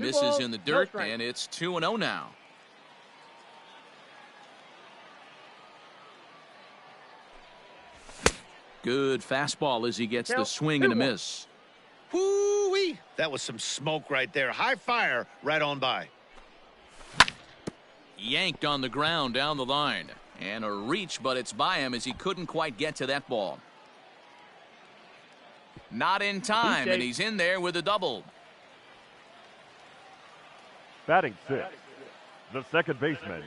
misses in the dirt, and it's 2-0 now. Good fastball as he gets the swing and a miss. Whoo-wee! That was some smoke right there. High fire right on by. Yanked on the ground down the line. And a reach, but it's by him as he couldn't quite get to that ball. Not in time, and he's in there with a double. Batting 6, the second baseman,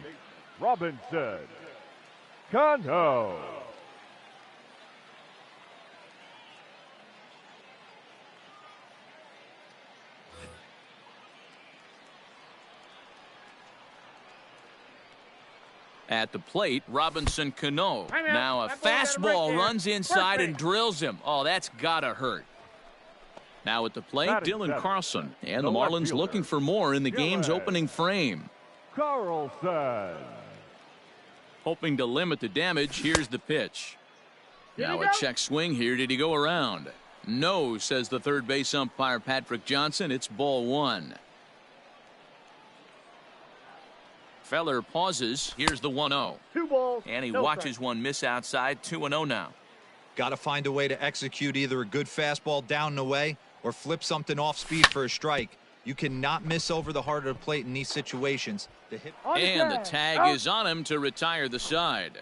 Robinson Cano. At the plate, Robinson Cano. Now a fastball runs inside and drills him. Oh, that's gotta hurt. Now at the plate, Dylan Carlson. And the Marlins looking for more in the game's opening frame. Carlson. Hoping to limit the damage, here's the pitch. Now a check swing here. Did he go around? No, says the third base umpire Patrick Johnson. It's ball 1. Feller pauses. Here's the 1-0. 2 balls. And he watches one miss outside. 2-0 now. Got to find a way to execute either a good fastball down and away or flip something off speed for a strike. You cannot miss over the heart of the plate in these situations. And the tag is on him to retire the side.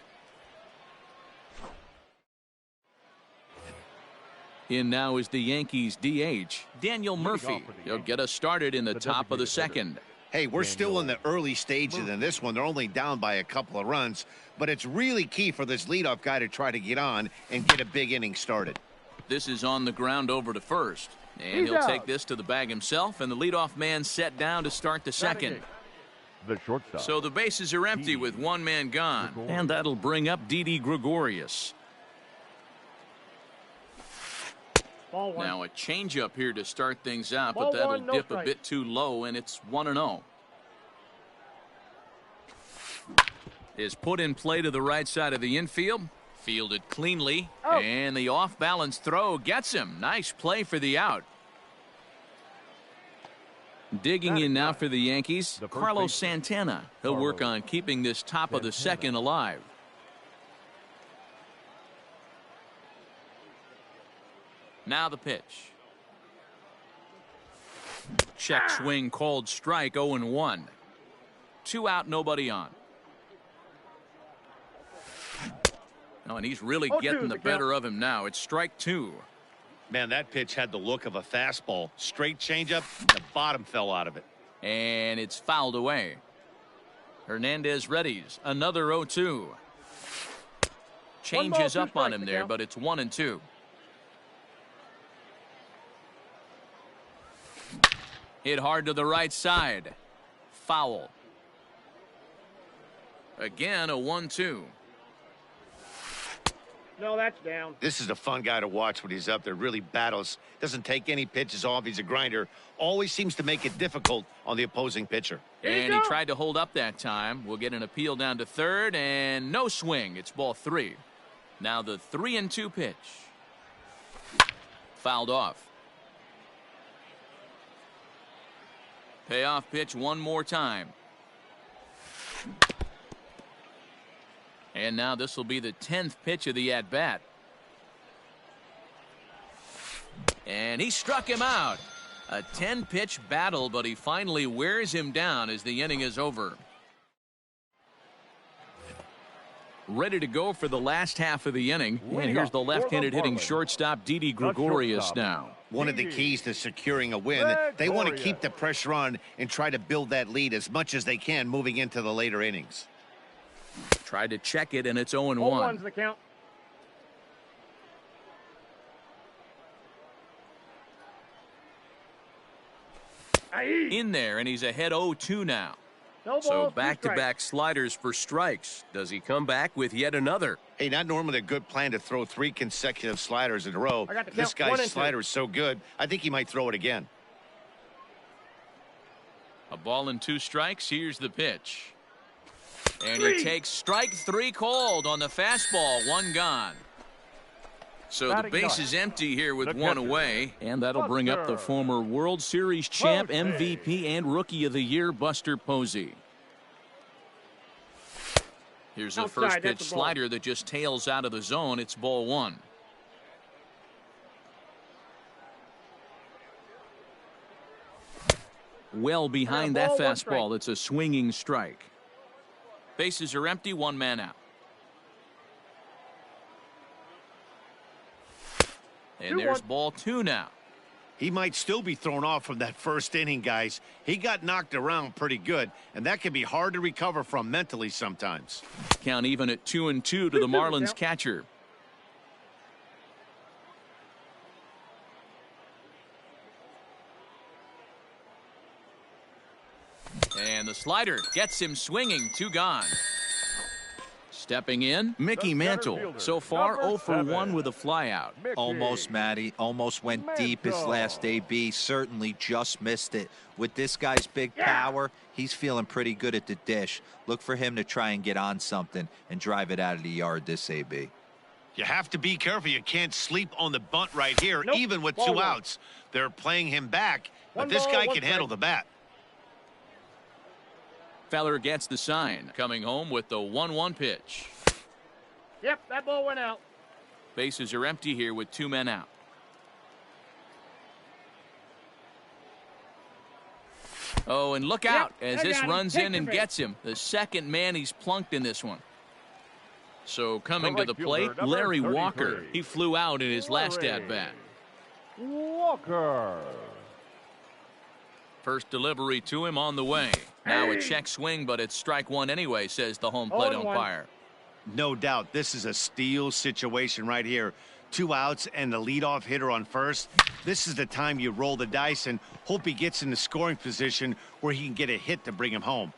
In now is the Yankees DH, Daniel Murphy. He'll get us started in the top of the second. Hey, we're still in the early stages in this one. They're only down by a couple of runs, but it's really key for this leadoff guy to try to get on and get a big inning started. This is on the ground over to first, and he'll take this to the bag himself, and the leadoff man set down to start the second. The shortstop. So the bases are empty with one man gone, and that'll bring up Didi Gregorius. Now a changeup here to start things out, but that'll dip a bit too low, and it's 1-0. Is put in play to the right side of the infield. Fielded cleanly, and the off-balance throw gets him. Nice play for the out. Digging in now for the Yankees, Carlos Santana. He'll work on keeping this top of the second alive. Now the pitch. Check swing called strike, 0-1. 2 out, nobody on. Oh, and he's really getting the better of him now. It's strike 2. Man, that pitch had the look of a fastball. Straight changeup, the bottom fell out of it. And it's fouled away. Hernandez readies. Another 0-2. Changes up on him there, but it's 1-2. Hit hard to the right side. Foul. Again, a 1-2. No, that's down. This is a fun guy to watch when he's up there. Really battles. Doesn't take any pitches off. He's a grinder. Always seems to make it difficult on the opposing pitcher. And he tried to hold up that time. We'll get an appeal down to third, and no swing. It's ball 3. Now the 3-2 pitch. Fouled off. Payoff pitch one more time. And now this will be the 10th pitch of the at-bat. And he struck him out. A 10-pitch battle, but he finally wears him down as the inning is over. Ready to go for the last half of the inning. And here's the left-handed hitting shortstop, Didi Gregorius now. One of the keys to securing a win, they want to keep the pressure on and try to build that lead as much as they can moving into the later innings. Tried to check it, and it's 0-1. 0-1's the count. In there, and he's ahead 0-2 now. So back-to-back sliders for strikes. Does he come back with yet another? Hey, not normally a good plan to throw 3 consecutive sliders in a row. This guy's slider is so good, I think he might throw it again. A ball and 2 strikes. Here's the pitch. And he takes strike 3 called on the fastball. 1 gone. So the base is empty here with one away, and that'll bring up the former World Series champ, MVP, and Rookie of the Year, Buster Posey. Here's the first pitch slider that just tails out of the zone. It's ball one. Well behind that fastball. It's a swinging strike. Bases are empty, one man out. And there's ball two now. He might still be thrown off from that first inning, guys. He got knocked around pretty good, and that can be hard to recover from mentally sometimes. Count even at 2-2 to the Marlins catcher. And the slider gets him swinging, two gone. Stepping in, Mickey Mantle. So far, 0 for 1 with a flyout. Almost, Matty. Almost went deep his last AB. Certainly just missed it. With this guy's big power, he's feeling pretty good at the dish. Look for him to try and get on something and drive it out of the yard this AB. You have to be careful. You can't sleep on the bunt right here, even with two outs. They're playing him back, but this guy can handle the bat. Feller gets the sign, coming home with the 1-1 pitch. Yep, that ball went out. Bases are empty here with two men out. Oh, and look out as this runs in and gets him. The second man he's plunked in this one. So coming to the plate, Larry Walker. He flew out in his last at-bat. Walker. First delivery to him on the way. Now a check swing, but it's strike one anyway, says the home plate umpire. No doubt, this is a steal situation right here. Two outs and the leadoff hitter on first. This is the time you roll the dice and hope he gets in the scoring position where he can get a hit to bring him home.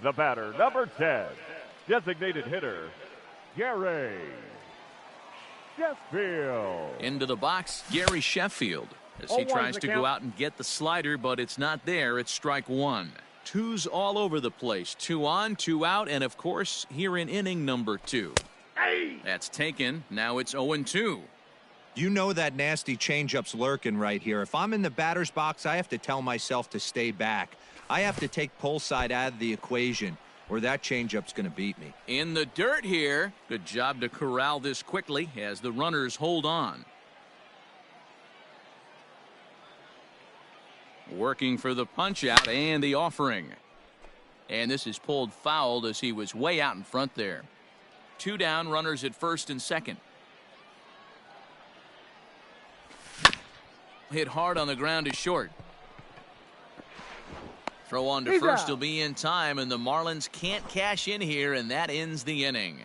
The batter, number 10, designated hitter, Gary Sheffield. Into the box, Gary Sheffield, as he tries to go out and get the slider, but it's not there. It's strike one. Twos all over the place. 2 on, 2 out, and of course, here in inning number 2. That's taken. Now it's 0-2. You know that nasty changeup's lurking right here. If I'm in the batter's box, I have to tell myself to stay back. I have to take pull side out of the equation, or that changeup's going to beat me. In the dirt here. Good job to corral this quickly as the runners hold on. Working for the punch out and the offering. And this is pulled fouled as he was way out in front there. 2 down, runners at first and second. Hit hard on the ground is short. Throw on to first will be in time, and the Marlins can't cash in here, and that ends the inning.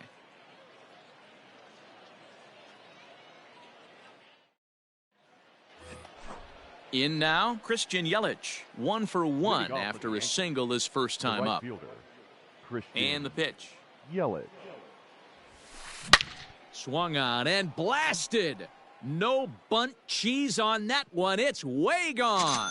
In now, Christian Yelich, 1 for 1 after a single his first time up. And the pitch. Yelich. Swung on and blasted. No bunt cheese on that one. It's way gone.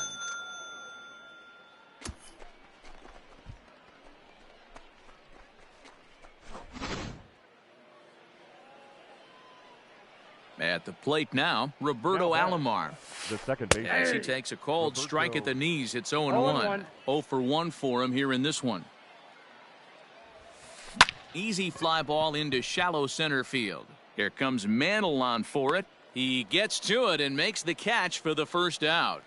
At the plate now, Roberto Alomar. The second base. As he takes a cold strike at the knees, it's 0-1. 0 for 1 for him here in this one. Easy fly ball into shallow center field. Here comes Mantle on for it. He gets to it and makes the catch for the first out.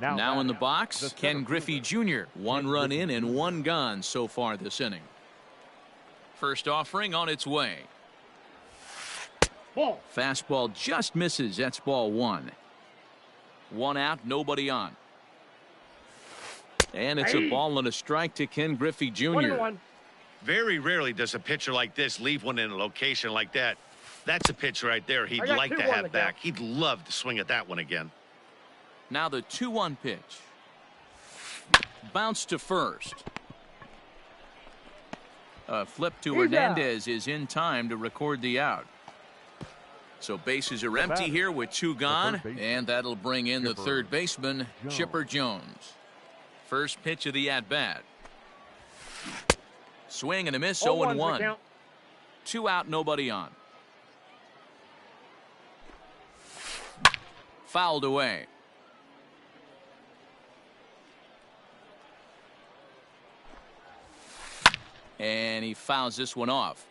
Now in the box, Ken Griffey Jr. 1 run in and 1 gone so far this inning. First offering on its way. Fastball just misses. That's ball 1. 1 out, nobody on. And it's a ball and a strike to Ken Griffey Jr. Very rarely does a pitcher like this leave one in a location like that. That's a pitch right there he'd like to have back. He'd love to swing at that one again. Now the 2-1 pitch. Bounce to first. A flip to Hernandez is in time to record the out. So bases are empty here with 2 gone, and that'll bring in the third baseman, Chipper Jones. First pitch of the at-bat. Swing and a miss, 0-1. 2 out, nobody on. Fouled away. And he fouls this one off.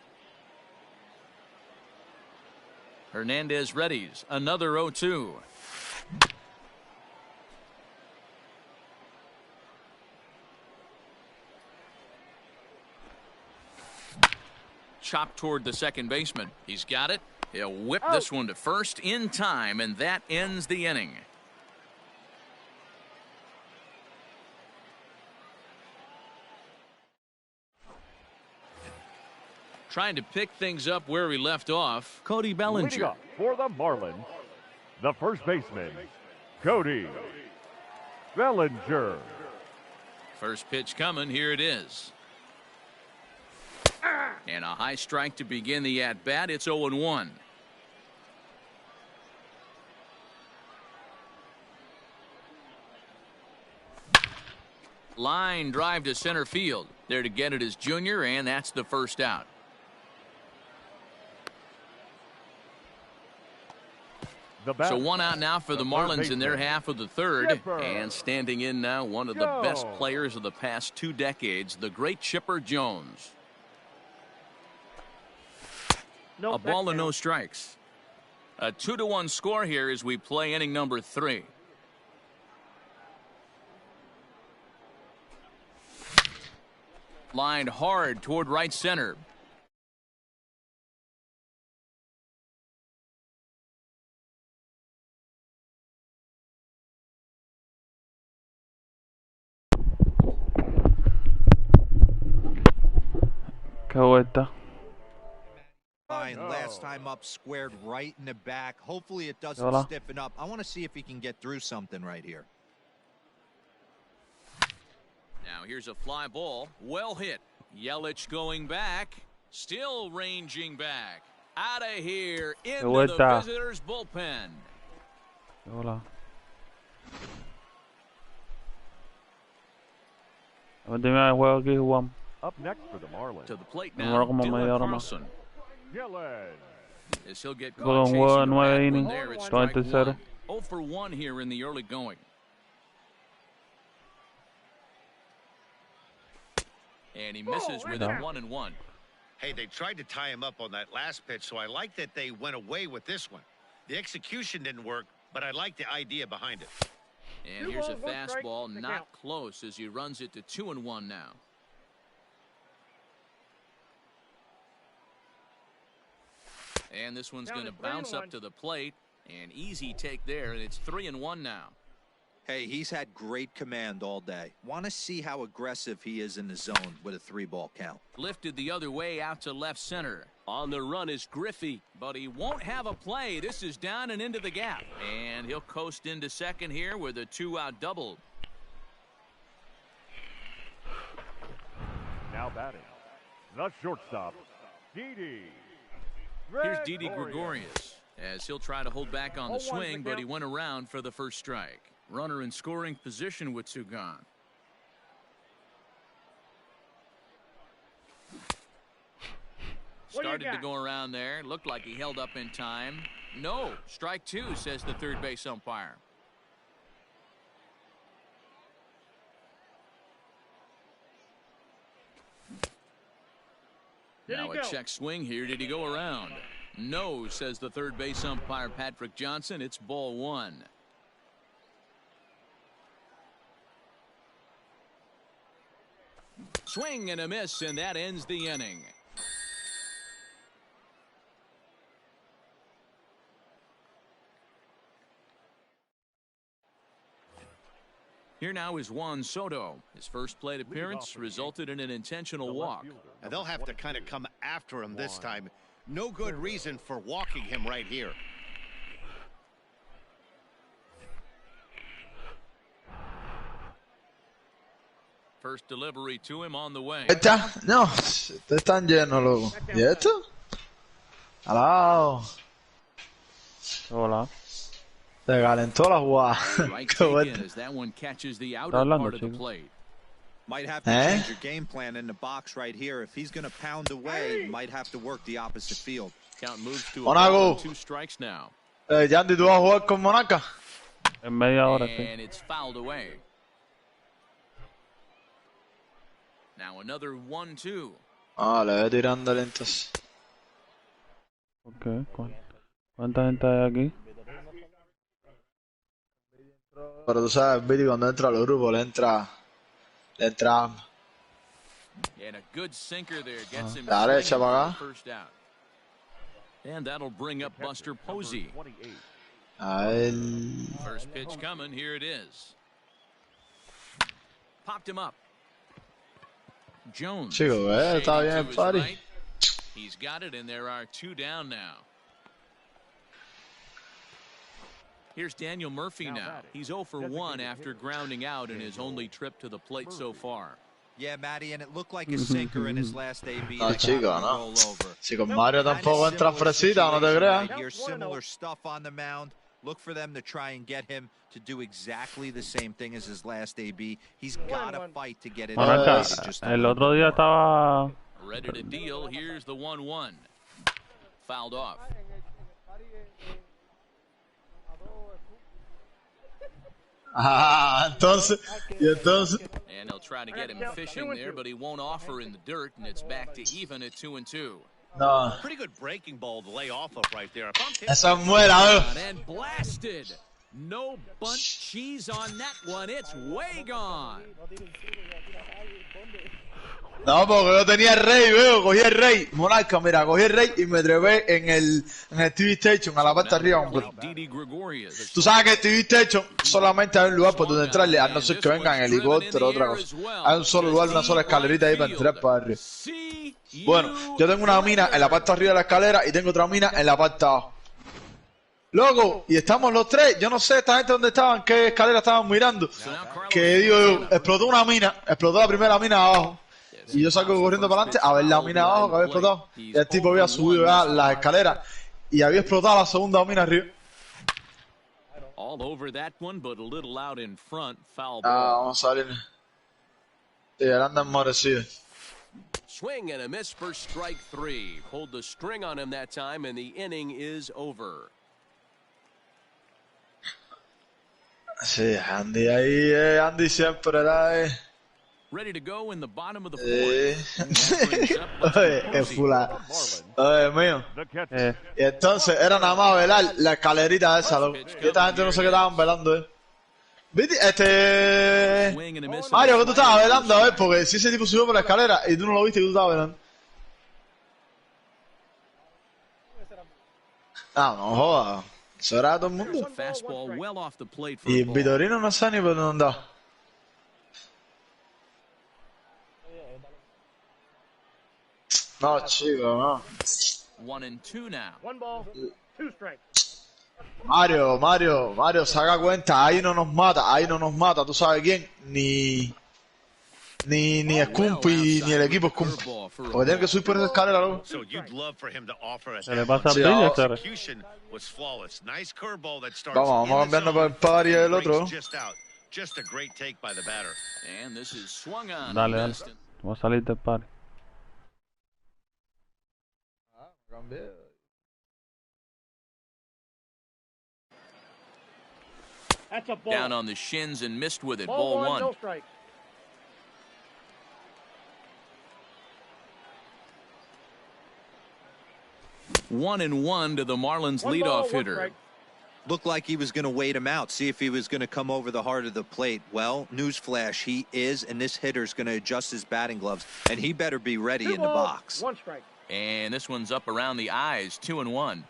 Hernandez readies. Another 0-2. Chopped toward the second baseman. He's got it. He'll whip this one to first in time, and that ends the inning. Trying to pick things up where we left off, Cody Bellinger. Leading up for the Marlins, the first baseman, Cody Bellinger. First pitch coming. Here it is. And a high strike to begin the at-bat. It's 0-1. Line drive to center field. There to get it is Junior, and that's the first out. So 1 out now for the Marlins in their half of the third. Chipper. And standing in now, one of the best players of the past 2 decades, the great Chipper Jones. Nope, A ball and no strikes. A 2-1 score here as we play inning number 3. Lined hard toward right center. Line last time up squared right in the back. Hopefully it doesn't stiffen up. I want to see if he can get through something right here. Now here's a fly ball. Well hit. Yelich going back. Still ranging back. Out of here. Into the visitors' bullpen. Up next for the Marlins, To the plate now, Dylan Carlson. Gillen. As he'll get caught chasing the bat when there it's strike 1. 0 for 1 here in the early going. And he misses with a 1-1. Hey, they tried to tie him up on that last pitch, so I like that they went away with this one. The execution didn't work, but I like the idea behind it. And here's a fastball, not close, as he runs it to 2-1 now. And this one's going to bounce up to the plate. An easy take there, and it's 3-1 now. Hey, he's had great command all day. Want to see how aggressive he is in the zone with a 3-ball count. Lifted the other way out to left center. On the run is Griffey, but he won't have a play. This is down and into the gap. And he'll coast into second here with a 2-out double. Now batting, the shortstop, Didi. Here's Didi Gregorius, as he'll try to hold back on the swing, but he went around for the first strike. Runner in scoring position with 2 gone. Started to go around there. Looked like he held up in time. No, strike 2, says the third base umpire. Now a check swing here. Did he go around? No, says the third base umpire Patrick Johnson. It's ball 1. Swing and a miss, and that ends the inning. Here now is Juan Soto. His first plate appearance resulted in an intentional walk. Now they'll have to kind of come after him this time. No good reason for walking him right here. First delivery to him on the way. Está, no, están llenos los. ¿Y esto? Alao. Hola. Se calentó la jugada. Right Qué take in vuelta. as that one catches the outer Está hablando, part of the chico. plate. Might have to change your game plan in the box right here. If he's going to pound away, might have to work the opposite field. Count moves to a Monaco. ball and 2 strikes now. Yandy, ¿tú vas a jugar con Monaca? En media hora, sí. And it's fouled away. Now another 1-2. Ah, le voy tirándole entonces. Ok, ¿cuánta gente hay aquí? Pero tú sabes, Billy, cuando entra a los grupos, le entra hambre. And a good sinker there gets him La derecha para acá. first out. And that'll bring up Buster Posey. A ver. First pitch coming, here it is. Popped him up. Jones. Chico, está bien el shading to his party. right. He's got it, and there are 2 down now. Here's Daniel Murphy now. He's 0 for 1 after grounding out in his only trip to the plate so far. Yeah, Matty, and it looked like a sinker in his last AB. No, chico, no. Roll over. Si con Mario tampoco entra fresita, no te creas. Right here, similar stuff on the mound. Look for them to try and get him to do exactly the same thing as his last AB. He's got to fight to get it. Monaca, el otro día estaba... Ready to deal. Here's the 1-1. Fouled off. Ah, entonces. And they'll try to get him fishing there, but he won't offer in the dirt, and it's back to even at 2-2. No. Pretty good breaking ball to lay off of right there. Esa es muera, And blasted. No bundt cheese on that one. It's way gone. No, porque yo tenía el rey, veo, cogí el rey. Monarca, mira, cogí el rey y me trepé en el TV Station, a la parte de arriba, hombre. Tú sabes que el TV Station solamente hay un lugar por donde entrarle, a no ser que vengan en helicóptero o otra cosa. Hay un solo lugar, una sola escalerita ahí para entrar para arriba. Bueno, yo tengo una mina en la parte de arriba de la escalera y tengo otra mina en la parte de abajo. Loco, y estamos los tres, yo no sé esta gente dónde estaban, qué escalera estaban mirando. Que digo yo, explotó una mina, explotó la primera mina de abajo. Y yo salgo corriendo para adelante a ver la mina de abajo que había explotado. Y el tipo había subido ya las escaleras y había explotado la segunda mina arriba. Vamos a salir. Sí, él anda enmorecido. Swing and a miss for strike 3. Pulled the string on him that time, and the inning is over. Sí, Andy ahí, Andy siempre era... Ready to go in the bottom of the fourth. Oye, es fulano. Oye, mío. Y entonces era nada más velar la escalerita esa, loco. Y esta gente no sé qué estaban velando, ¿Viste? Mario, que tú estabas velando, a ver, porque si ese tipo subió por la escalera y tú no lo viste que tú estabas velando. Ah, no jodas. Eso era de todo el mundo. Y el Vitorino no sabe ni por dónde andaba. No, chico, no. 1-2 now. 1 ball, 2 strikes. Mario, saca cuenta, ahí no nos mata, ¿tú sabes quién? Ni Scumpy, ni el equipo Scumpy. Porque tienen que subir por esa escalera, loco. Se le pasa a Billy, Vamos a cambiarnos para el party del otro. Dale. Vamos a salir del party. That's a ball. Down on the shins and missed with it. Ball Ball 1, one. no strike. One and one to the Marlins leadoff hitter. Looked like he was going to wait him out, see if he was going to come over the heart of the plate. Well, newsflash, he is, and this hitter's going to adjust his batting gloves, and he better be ready in the box. 1 strike. And this one's up around the eyes, 2-1.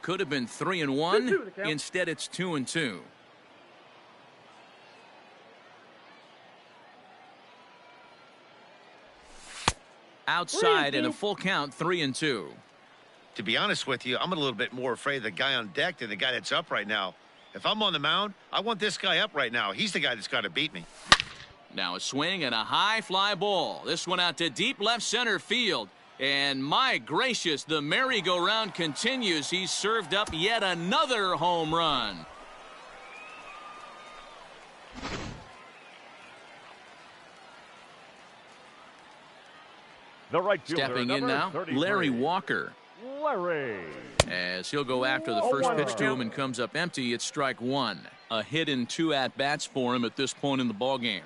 Could have been 3-1. Instead, it's 2-2. Outside and a full count, 3-2. To be honest with you, I'm a little bit more afraid of the guy on deck than the guy that's up right now. If I'm on the mound, I want this guy up right now. He's the guy that's got to beat me. Now a swing and a high fly ball. This one out to deep left center field. And my gracious, the merry-go-round continues. He's served up yet another home run. The right fielder, stepping in now, 33. Larry Walker. Larry. As he'll go after the first pitch to him and comes up empty, it's strike one. A hit in 2 at-bats for him at this point in the ballgame.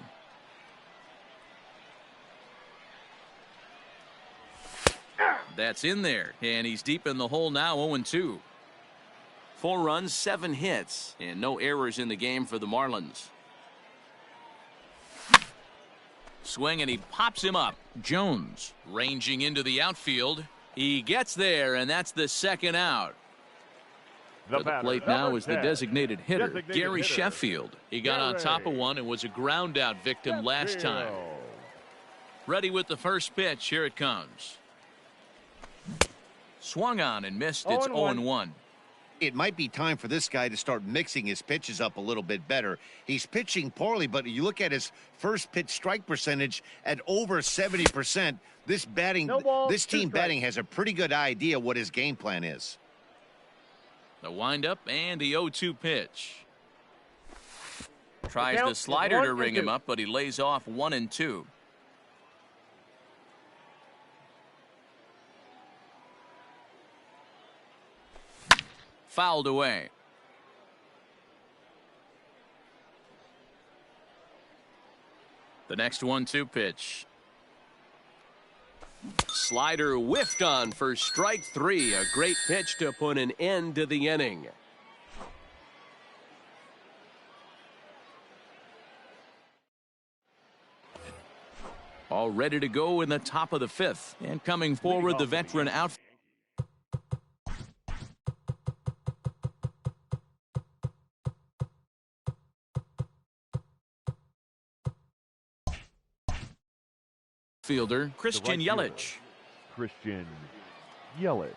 That's in there, and he's deep in the hole now, 0-2. 4 runs, 7 hits, and no errors in the game for the Marlins. Swing, and he pops him up. Jones ranging into the outfield. He gets there, and that's the second out. To the plate now is the designated hitter, Gary Sheffield. He got on top of one and was a ground out victim last time. Ready with the first pitch. Here it comes. Swung on and missed. It's 0-1. It might be time for this guy to start mixing his pitches up a little bit better. He's pitching poorly, but you look at his first pitch strike percentage at over 70%. This team batting has a pretty good idea what his game plan is. The windup and the 0-2 pitch. Tries the slider to ring him up, but he lays off 1-2. Fouled away. The next 1-2 pitch. Slider whiffed on for strike 3. A great pitch to put an end to the inning. All ready to go in the top of the 5th. And coming forward, the veteran outfielder. Christian Yelich. Christian Yelich.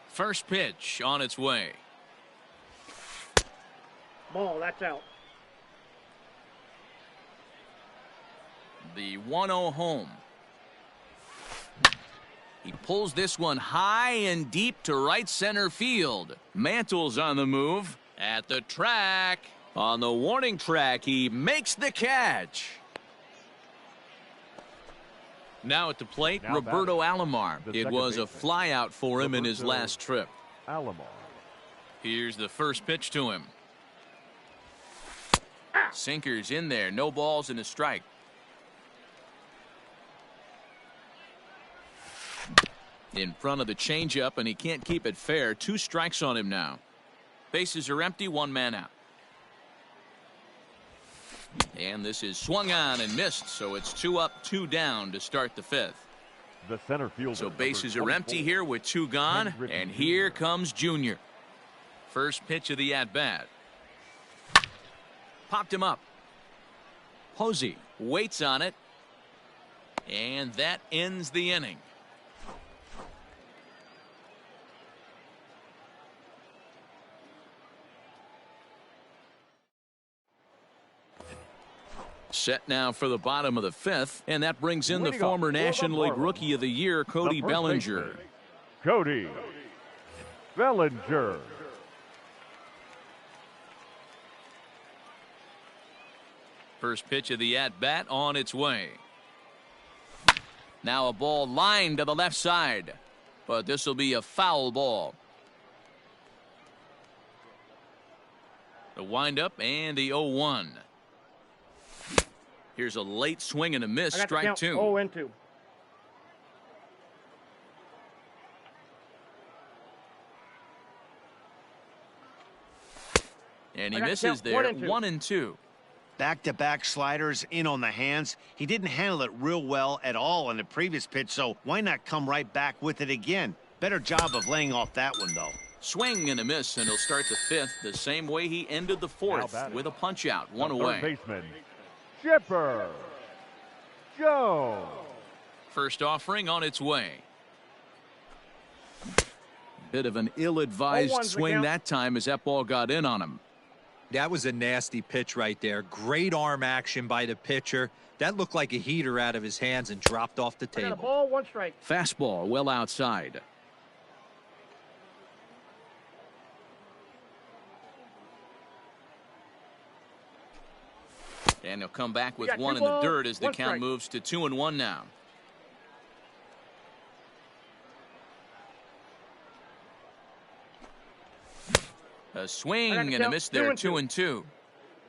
First pitch on its way. Ball, that's out. The 1-0 home. He pulls this one high and deep to right center field. Mantle's on the move at the track. On the warning track, he makes the catch. Now at the plate, Roberto Alomar. It was a flyout for him in his last trip. Alomar. Here's the first pitch to him. Sinker's in there. No balls and a strike. In front of the changeup, and he can't keep it fair. 2 strikes on him now. Bases are empty, 1 man out. And this is swung on and missed, so it's 2 up, 2 down to start the 5th. The center fielder. So bases are empty here with 2 gone, and here comes Junior. First pitch of the at-bat. Popped him up. Posey waits on it, and that ends the inning. Set now for the bottom of the 5th, and that brings in the former National League Rookie of the Year, Cody Bellinger. Cody Bellinger. First pitch of the at-bat on its way. Now a ball lined to the left side, but this will be a foul ball. The windup and the 0-1. Here's a late swing and a miss, strike 2. 0-2. And he misses there, 1-2. Back-to-back sliders in on the hands. He didn't handle it real well at all on the previous pitch, so why not come right back with it again? Better job of laying off that one, though. Swing and a miss, and he'll start the 5th the same way he ended the 4th, with a punch-out, 1 away. Third baseman, Chipper Jones. First offering on its way. Bit of an ill-advised swing that time as that ball got in on him. That was a nasty pitch right there. Great arm action by the pitcher. That looked like a heater out of his hands and dropped off the table. I got a ball, 1 strike. Fastball well outside. And he'll come back with one in the dirt as the count moves to 2-1 now. A swing and a miss there, 2-2.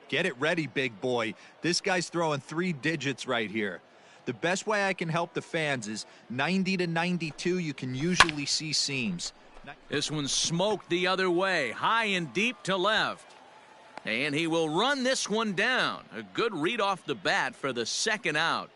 Get it ready, big boy. This guy's throwing 3 digits right here. The best way I can help the fans is 90 to 92. You can usually see seams. This one's smoked the other way, high and deep to left. And he will run this one down. A good read off the bat for the second out.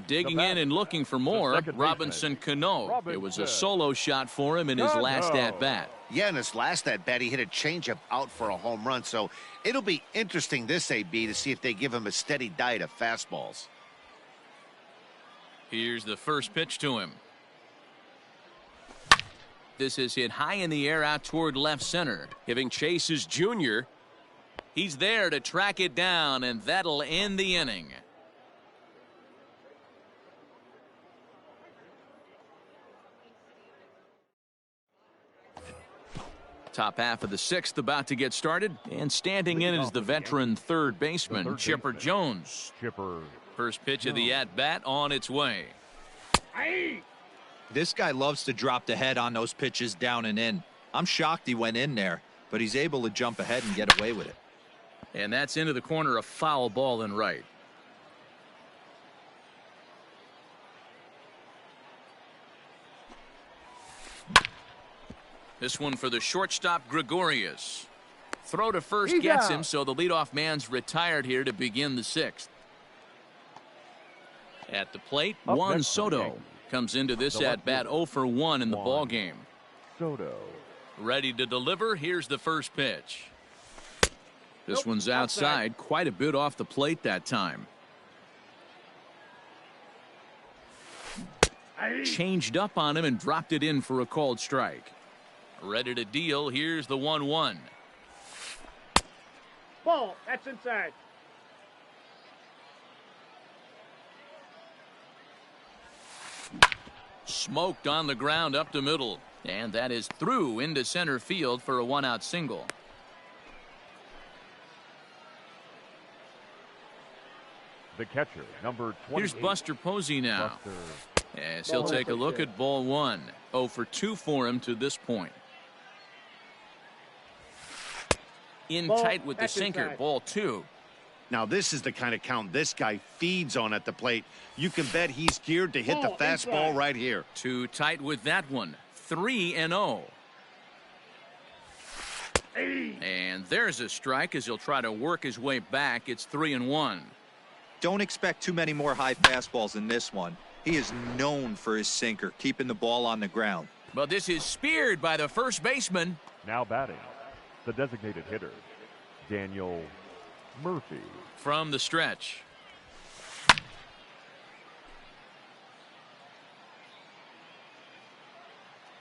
Digging in and looking for more, Robinson Cano. It was a solo shot for him in his last at-bat. Yeah, in his last at-bat, he hit a changeup out for a home run. So it'll be interesting this AB to see if they give him a steady diet of fastballs. Here's the first pitch to him. This is hit high in the air out toward left center. Giving chase is Junior. He's there to track it down, and that'll end the inning. Top half of the 6th about to get started, and standing in is the veteran third baseman, Chipper Jones. First pitch of the at-bat on its way. This guy loves to drop the head on those pitches down and in. I'm shocked he went in there, but he's able to jump ahead and get away with it. And that's into the corner, a foul ball and right. This one for the shortstop, Gregorius. Throw to first gets him, so the leadoff man's retired here to begin the 6th. At the plate, Juan Soto comes into this at-bat 0 for 1 in the ballgame. Soto. Ready to deliver. Here's the first pitch. This one's outside, quite a bit off the plate that time. Changed up on him and dropped it in for a called strike. Ready to deal. Here's the 1-1. Ball. That's inside. Smoked on the ground up the middle. And that is through into center field for a 1-out single. The catcher, number 28. Here's Buster Posey now. As he'll take a look at ball 1. 0 for 2 for him to this point. In tight with the sinker. Ball 2. Now this is the kind of count this guy feeds on at the plate. You can bet he's geared to hit the fastball right here. Too tight with that one. 3-0. And there's a strike as he'll try to work his way back. It's 3-1. Don't expect too many more high fastballs in this one. He is known for his sinker, keeping the ball on the ground. But this is speared by the first baseman. Now batting, the designated hitter, Daniel Murphy. From the stretch.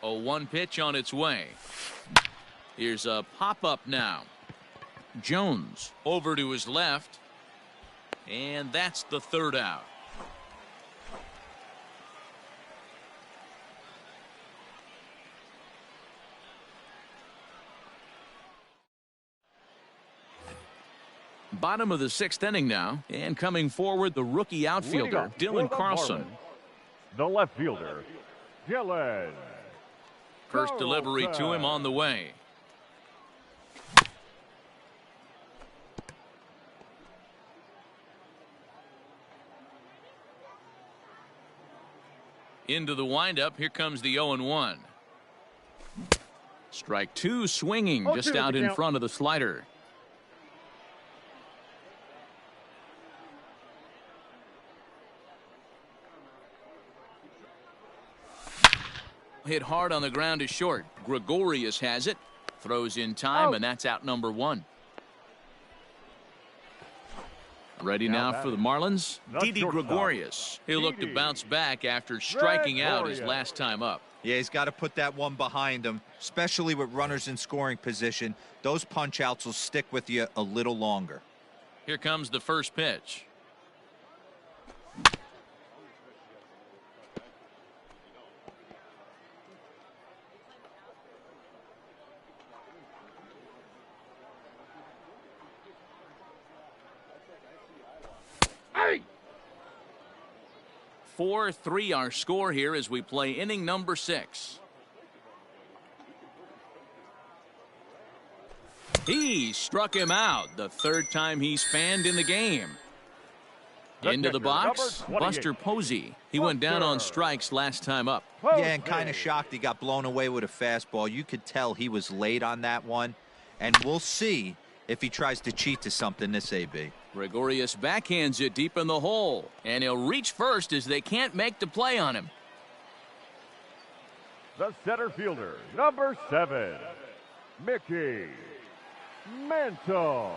A 1 pitch on its way. Here's a pop-up now. Jones over to his left. And that's the 3rd out. Bottom of the 6th inning now, and coming forward, the rookie outfielder, Dylan Carlson. The left fielder, Dylan. First delivery to him on the way. Into the windup, here comes the 0-1. Strike 2, swinging just out in front of the slider. Hit hard on the ground is short. Gregorius has it. Throws in time, and that's out number 1. Ready now for the Marlins. Didi Gregorius. He'll look to bounce back after striking out his last time up. Yeah, he's got to put that one behind him, especially with runners in scoring position. Those punch-outs will stick with you a little longer. Here comes the first pitch. Hey! 4-3 our score here as we play inning number 6. He struck him out, the third time he's fanned in the game. Into the box, Buster Posey. He went down on strikes last time up. Yeah, and kind of shocked he got blown away with a fastball. You could tell he was late on that one. And we'll see if he tries to cheat to something this AB. Gregorius backhands it deep in the hole, and he'll reach first as they can't make the play on him. The center fielder, number 7, Mickey Mantle.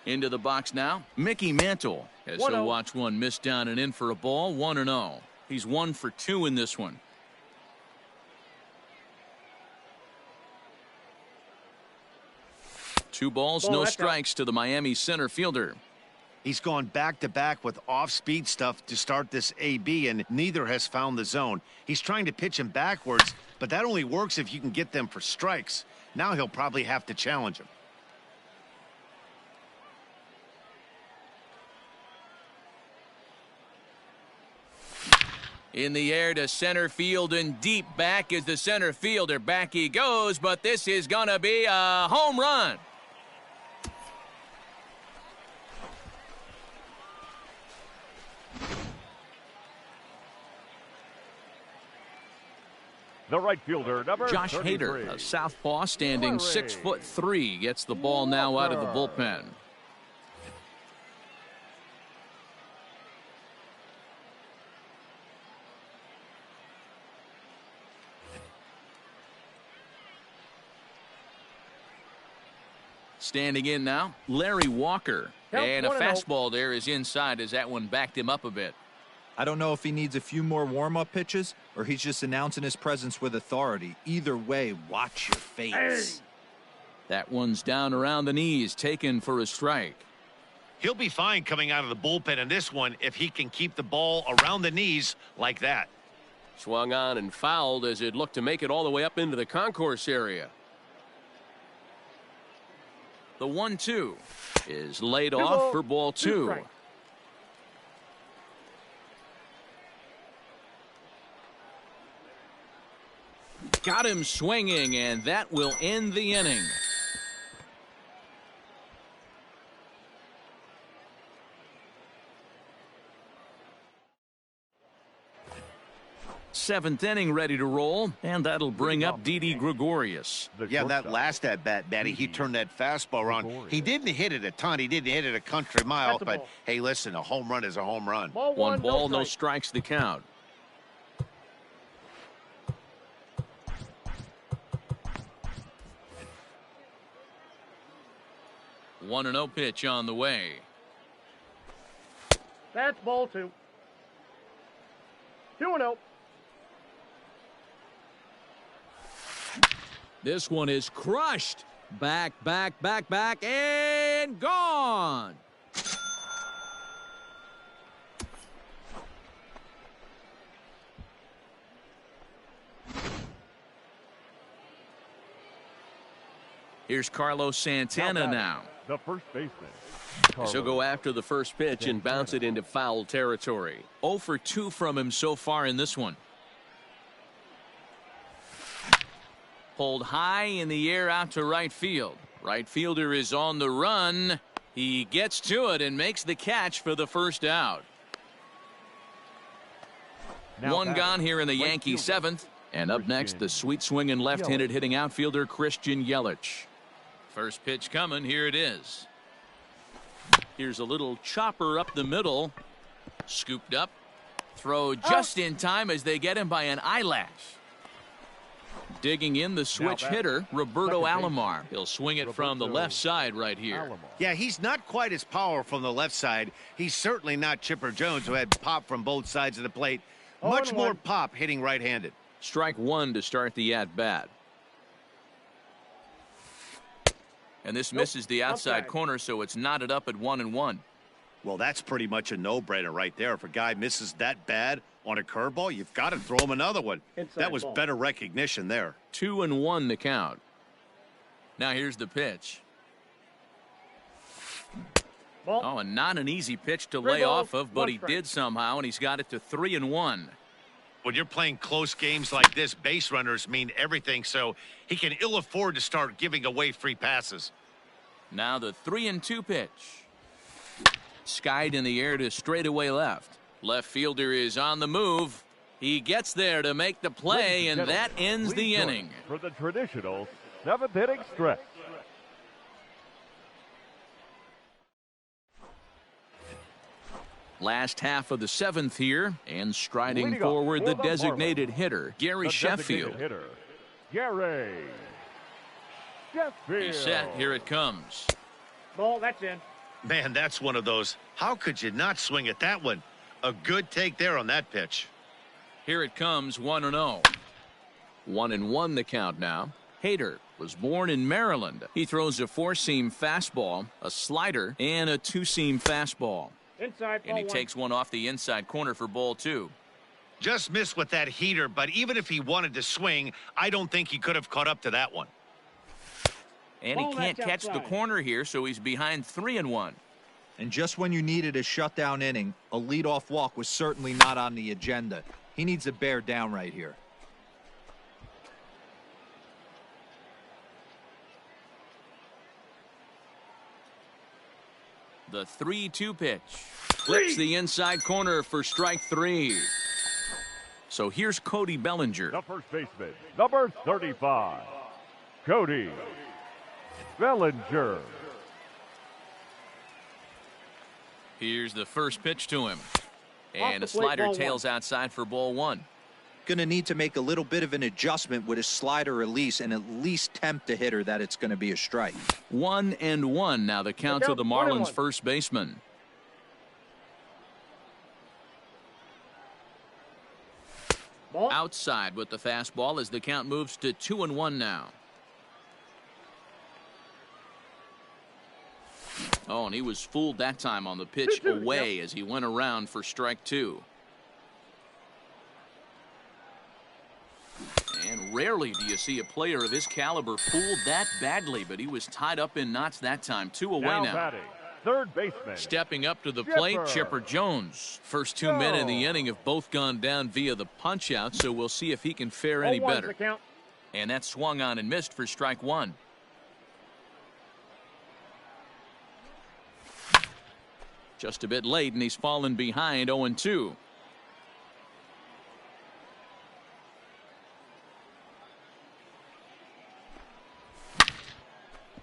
Into the box now, Mickey Mantle, as he'll watch one miss down and in for a ball. 1-0. He's 1 for 2 in this one. Two balls, no strikes to the Miami center fielder. He's gone back-to-back with off-speed stuff to start this AB, and neither has found the zone. He's trying to pitch him backwards, but that only works if you can get them for strikes. Now he'll probably have to challenge him. In the air to center field and deep back is the center fielder. Back he goes, but this is going to be a home run. The right fielder, number Josh 33. Hader, a southpaw standing 6'3", gets the ball now out of the bullpen. Standing in now, Larry Walker. And a fastball there is inside as that one backed him up a bit. I don't know if he needs a few more warm-up pitches or he's just announcing his presence with authority. Either way, watch your face. That one's down around the knees, taken for a strike. He'll be fine coming out of the bullpen in this one if he can keep the ball around the knees like that. Swung on and fouled as it looked to make it all the way up into the concourse area. The 1-2 is laid off for ball 2. Got him swinging, and that will end the inning. Seventh inning ready to roll, and that'll bring up Didi Gregorius. Yeah, that last at-bat, Batty, he turned that fastball around. He didn't hit it a ton. He didn't hit it a country mile, but hey, listen, a home run is a home run. One ball, no strikes the count. One 1-0 pitch on the way. That's ball 2. 2-0. This one is crushed. Back, and gone. Here's Carlos Santana now. The first baseman. He'll go after the first pitch and bounce it into foul territory. 0 for 2 from him so far in this one. Pulled high in the air out to right field. Right fielder is on the run. He gets to it and makes the catch for the first out. One gone here in the Yankee 7th. And up next, the sweet swinging left-handed hitting outfielder Christian Yelich. First pitch coming. Here it is. Here's a little chopper up the middle. Scooped up. Throw just in time as they get him by an eyelash. Digging in the switch hitter, Roberto Alomar. He'll swing it from the left side right here. Yeah, he's not quite as powerful from the left side. He's certainly not Chipper Jones, who had pop from both sides of the plate. Much more pop hitting right-handed. Strike one to start the at-bat. And this misses the outside corner, so it's knotted up at 1-1. Well, that's pretty much a no-brainer right there. If a guy misses that bad on a curveball, you've got to throw him another one. That was better recognition there. 2-1 the count. Now here's the pitch. Oh, and not an easy pitch to lay off of, but he did somehow, and he's got it to 3-1. When you're playing close games like this, base runners mean everything, so he can ill afford to start giving away free passes. Now the 3-2 pitch. Skied in the air to straightaway left. Left fielder is on the move. He gets there to make the play, and that ends the inning. For the traditional 7th inning stretch. Last half of the 7th here, and striding forward the designated hitter, Gary Sheffield. Gary Sheffield. He's set. Here it comes. Ball, that's in. Man, that's one of those. How could you not swing at that one? A good take there on that pitch. Here it comes, 1-0. 1-1 the count now. Hader was born in Maryland. He throws a 4-seam fastball, a slider, and a 2-seam fastball. Inside, and he takes one off the inside corner for ball 2. Just missed with that heater, but even if he wanted to swing, I don't think he could have caught up to that one. And he can't catch the corner here, so he's behind 3-1. And just when you needed a shutdown inning, a leadoff walk was certainly not on the agenda. He needs to bear down right here. The 3-2 pitch. Flips the inside corner for strike 3. So here's Cody Bellinger. The first baseman, number 35, Cody Bellinger. Here's the first pitch to him. And a slider tails outside for ball 1. Going to need to make a little bit of an adjustment with his slider release and at least tempt the hitter that it's going to be a strike. 1-1 now the count to the Marlins first baseman. Outside with the fastball as the count moves to 2-1 now. Oh, and he was fooled that time on the pitch away as he went around for strike 2. And rarely do you see a player of his caliber fooled that badly, but he was tied up in knots that time. 2 away now. Batting, third baseman. Stepping up to the plate, Chipper Jones. First 2 men in the inning have both gone down via the punch-out, so we'll see if he can fare any better. And that swung on and missed for strike 1. Just a bit late, and he's fallen behind 0-2.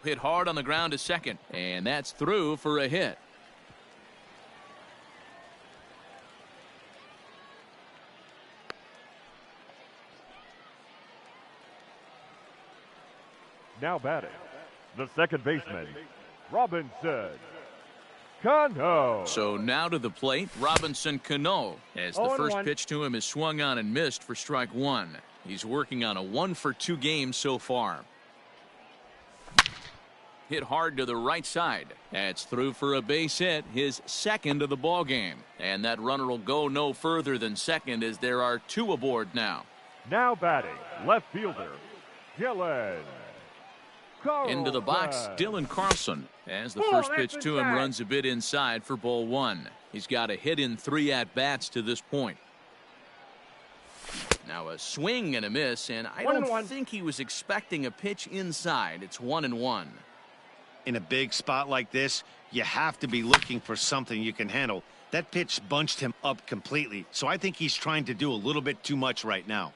Hit hard on the ground to second, and that's through for a hit. Now batting, the second baseman, Robinson Cano. So now to the plate, Robinson Cano, as the first pitch to him is swung on and missed for strike 1. He's working on a 1-for-2 game so far. Hit hard to the right side. That's through for a base hit, his second of the ball game. And that runner will go no further than second as there are 2 aboard now. Now batting, left fielder, Dylan Carlson. Into the box, Dylan Carlson, as the first pitch to him runs a bit inside for ball 1. He's got a hit in 3 at-bats to this point. Now a swing and a miss, and I don't think he was expecting a pitch inside. It's 1-1. In a big spot like this, you have to be looking for something you can handle. That pitch bunched him up completely, so I think he's trying to do a little bit too much right now.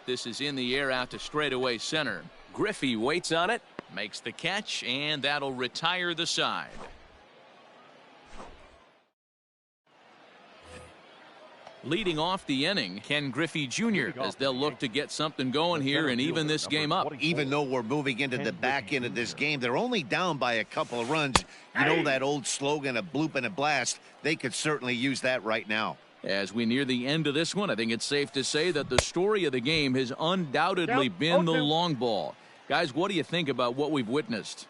This is in the air out to straightaway center. Griffey waits on it, makes the catch, and that'll retire the side. Leading off the inning, Ken Griffey Jr., as they'll look to get something going here and even this game up. Even though we're moving into the back end of this game, they're only down by a couple of runs. You know that old slogan, a bloop and a blast? They could certainly use that right now. As we near the end of this one, I think it's safe to say that the story of the game has undoubtedly been the long ball. Guys, what do you think about what we've witnessed?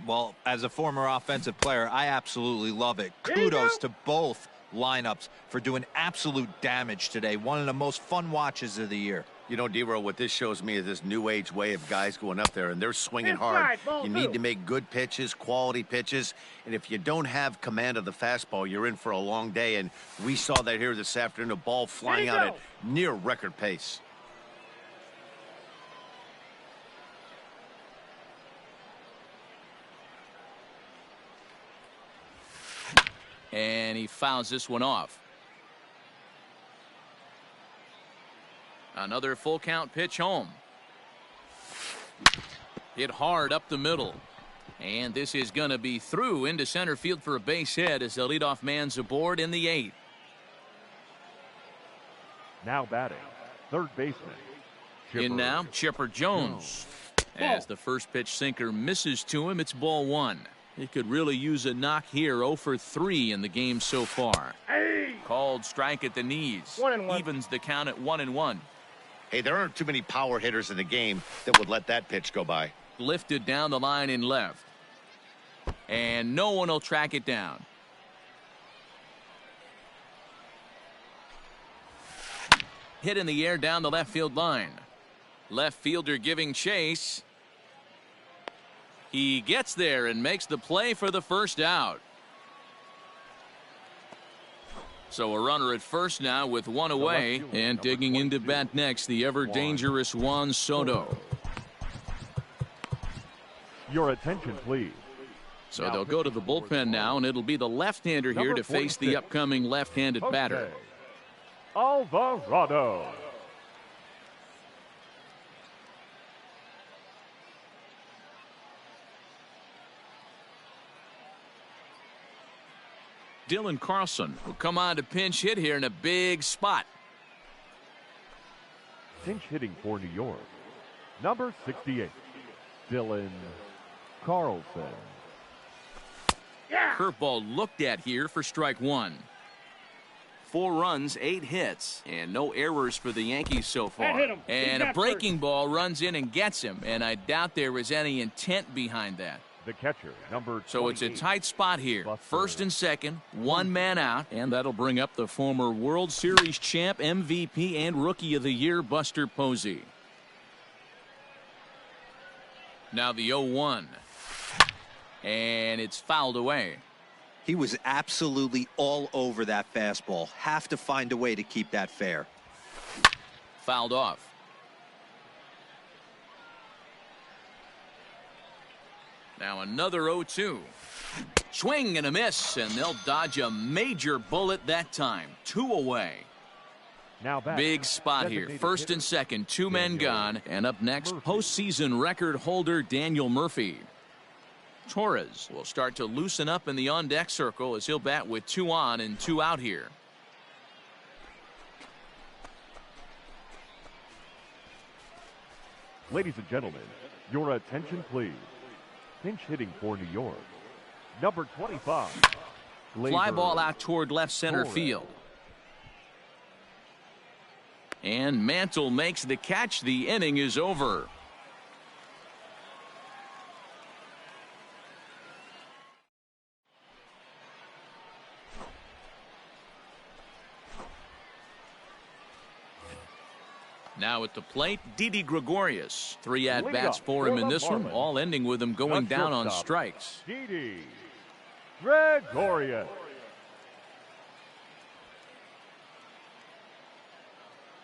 Well, as a former offensive player, I absolutely love it. Kudos to both lineups for doing absolute damage today. One of the most fun watches of the year. You know, D-Roll, what this shows me is this new age way of guys going up there, and they're swinging hard. You need to make good pitches, quality pitches, and if you don't have command of the fastball, you're in for a long day, and we saw that here this afternoon, a ball flying out at near record pace. And he fouls this one off. Another full count pitch home. Hit hard up the middle. And this is going to be through into center field for a base hit as the leadoff man's aboard in the 8th. Now batting, third baseman. In now, Chipper Jones. As the first pitch sinker misses to him, it's ball 1. He could really use a knock here. 0 for 3 in the game so far. Called strike at the knees. Evens the count at 1-1. Hey, there aren't too many power hitters in the game that would let that pitch go by. Lifted down the line in left. And no one will track it down. Hit in the air down the left field line. Left fielder giving chase. He gets there and makes the play for the first out. So a runner at first now with one away, and digging into bat next, the ever dangerous Juan Soto. Your attention, please. So they'll go to the bullpen now, and it'll be the left-hander here to face the upcoming left-handed batter. Alvarado. Dylan Carlson will come on to pinch hit here in a big spot. Pinch hitting for New York, number 68, Dylan Carlson. Curveball looked at here for strike 1. 4 runs, 8 hits, and no errors for the Yankees so far. And a breaking ball runs in and gets him, and I doubt there was any intent behind that. The catcher, number 28. So it's a tight spot here. First and second, 1 man out, and that'll bring up the former World Series champ, MVP, and Rookie of the Year, Buster Posey. Now the 0-1. And it's fouled away. He was absolutely all over that fastball. Have to find a way to keep that fair. Fouled off. Now another 0-2. Swing and a miss, and they'll dodge a major bullet that time. 2 away. Now back. Big spot here. First and second, 2 men gone. And up next, postseason record holder Daniel Murphy. Torres will start to loosen up in the on-deck circle as he'll bat with 2 on and 2 out here. Ladies and gentlemen, your attention please. Pinch hitting for New York, number 25. Fly ball out toward left center field. And Mantle makes the catch. The inning is over. Now at the plate, Didi Gregorius. 3 at-bats for him in this one, all ending with him going down on strikes. Didi Gregorius.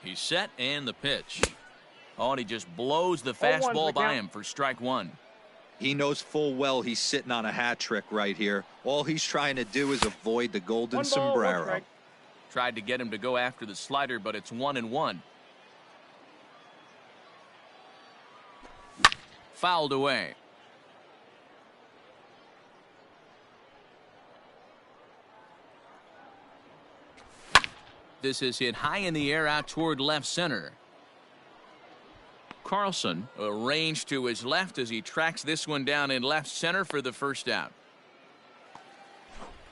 He's set and the pitch. Oh, and he just blows the fastball by him for strike 1. He knows full well he's sitting on a hat trick right here. All he's trying to do is avoid the golden sombrero. Tried to get him to go after the slider, but it's 1-1. Fouled away. This is hit high in the air out toward left center. Carlson arranged to his left as he tracks this one down in left center for the first out.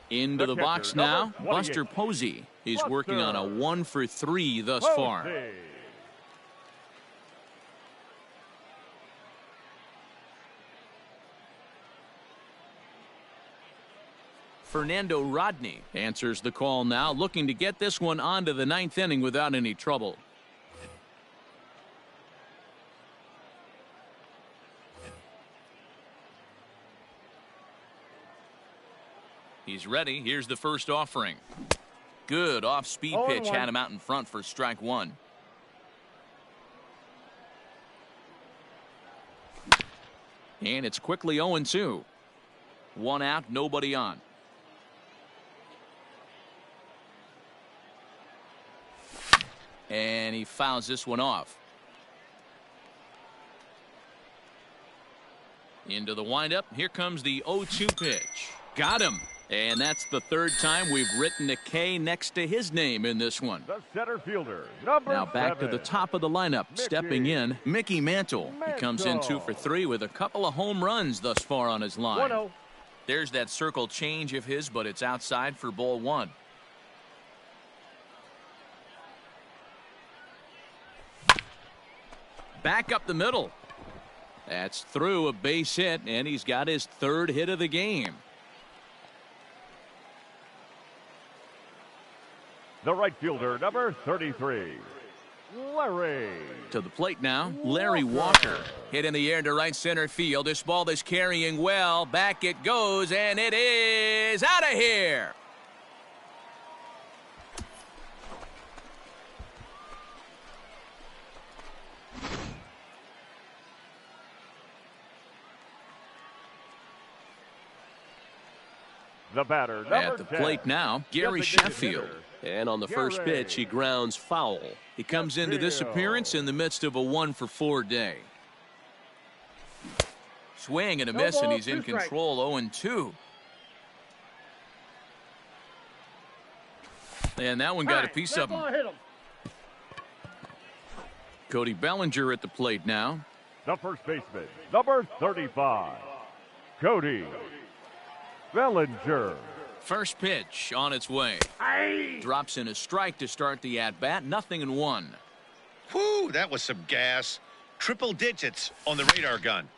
Into the box now, Buster Posey. He's working on a 1 for 3 thus far. Fernando Rodney answers the call now, looking to get this one onto the 9th inning without any trouble. He's ready. Here's the first offering. Good off-speed pitch had him out in front for strike 1. And it's quickly 0-2. 1 out, nobody on. And he fouls this one off. Into the windup. Here comes the 0-2 pitch. Got him. And that's the 3rd time we've written a K next to his name in this one. The center fielder, number now back 7. to the top of the lineup. Stepping in, Mickey Mantle. He comes in 2 for 3 with a couple of home runs thus far on his line. 1-0. There's that circle change of his, but it's outside for ball 1. Back up the middle. That's through a base hit, and he's got his 3rd hit of the game. The right fielder, number 33, Larry. To the plate now, Larry Walker. Hit in the air to right center field. This ball is carrying well. Back it goes, and it is out of here. The batter, number at the 10. plate now, Gary Sheffield. And on the first pitch, he grounds foul. He comes into this appearance in the midst of a 1 for 4 day. Swing and a miss, and he's in control. 0-2. And that one got a piece of him. Cody Bellinger at the plate now. The first baseman, number 35, Cody Bellinger. First pitch on its way. Drops in a strike to start the at-bat. 0-1. Whew, that was some gas. Triple digits on the radar gun.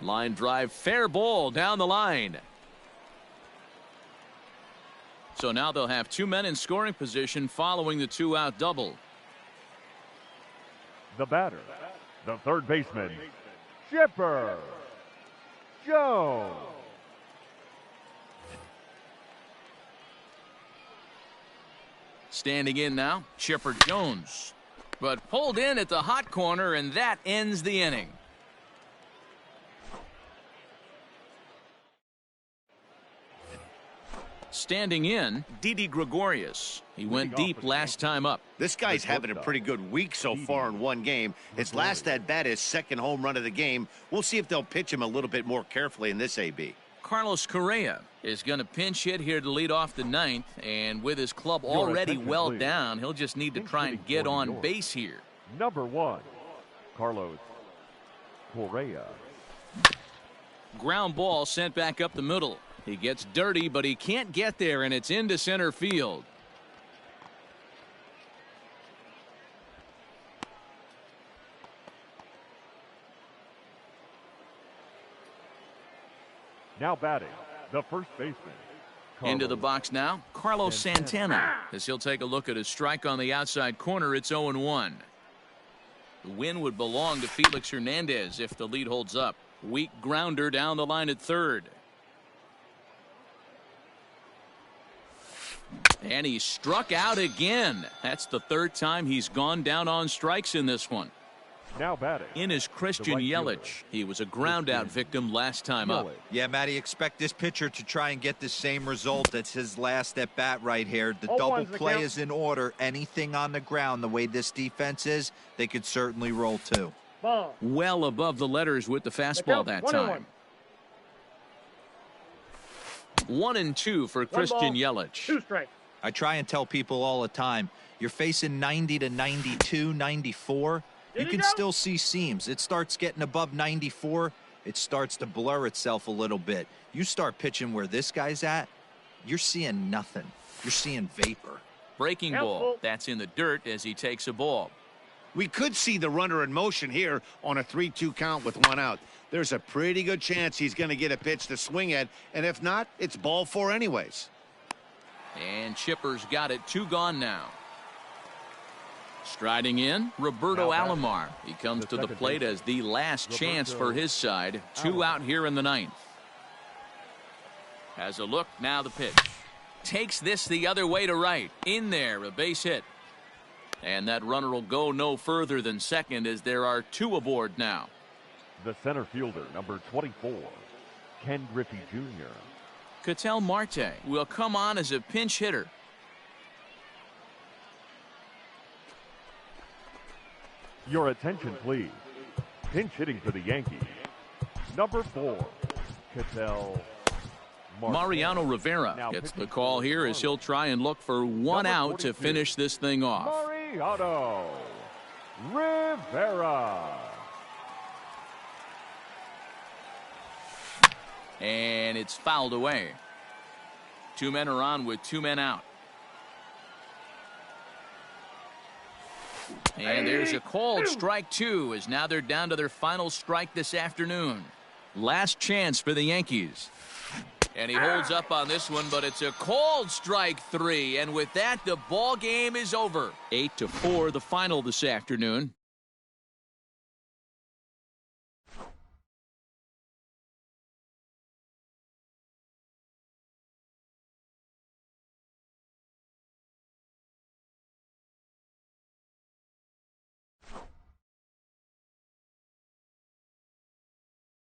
Line drive, fair ball down the line. So now they'll have 2 men in scoring position following the 2-out double. The batter, the third baseman, Chipper Jones. Standing in now, Chipper Jones. But pulled in at the hot corner, and that ends the inning. Standing in, Didi Gregorius. He went deep last time up. This guy's having a pretty good week so far in one game. His last at-bat is 2nd home run of the game. We'll see if they'll pitch him a little bit more carefully in this AB. Carlos Correa is going to pinch hit here to lead off the 9th, and with his club already well down, he'll just need to try and get on base here. Number 1, Carlos Correa. Ground ball sent back up the middle. He gets dirty, but he can't get there, and it's into center field. Now batting, the first baseman. Into the box now, Carlos Santana. As he'll take a look at a strike on the outside corner, it's 0-1. The win would belong to Felix Hernandez if the lead holds up. Weak grounder down the line at third. And he struck out again. That's the 3rd time he's gone down on strikes in this one. Now batting. In is Christian Yelich. He was a ground-out victim last time up. Yeah, Matty, expect this pitcher to try and get the same result. That's his last at-bat right here. The double play is in order. Anything on the ground, the way this defense is, they could certainly roll too. Well above the letters with the fastball that time. 1-2 for Christian Yelich. 2 strikes. I try and tell people all the time, you're facing 90 to 92, 94. You can still see seams. It starts getting above 94. It starts to blur itself a little bit. You start pitching where this guy's at, you're seeing nothing. You're seeing vapor. Breaking ball. That's in the dirt as he takes a ball. We could see the runner in motion here on a 3-2 count with 1 out. There's a pretty good chance he's going to get a pitch to swing at, and if not, it's ball 4 anyways. And Chipper's got it. 2 gone now. Striding in, Roberto Alomar. He comes to the plate as the last chance for his side. 2 out here in the 9th. Has a look, now the pitch. Takes this the other way to right. In there, a base hit. And that runner will go no further than second as there are 2 aboard now. The center fielder, number 24, Ken Griffey Jr. Ketel Marte will come on as a pinch hitter. Your attention, please. Pinch hitting for the Yankees, number 4, Ketel Marte. Mariano Rivera gets the call here as he'll try and look for 1 out to finish this thing off. Mariano Rivera. And it's fouled away. 2 men are on with 2 men out. And there's a called strike 2 as now they're down to their final strike this afternoon. Last chance for the Yankees. And he holds up on this one, but it's a called strike 3. And with that, the ball game is over. 8-4 the final this afternoon.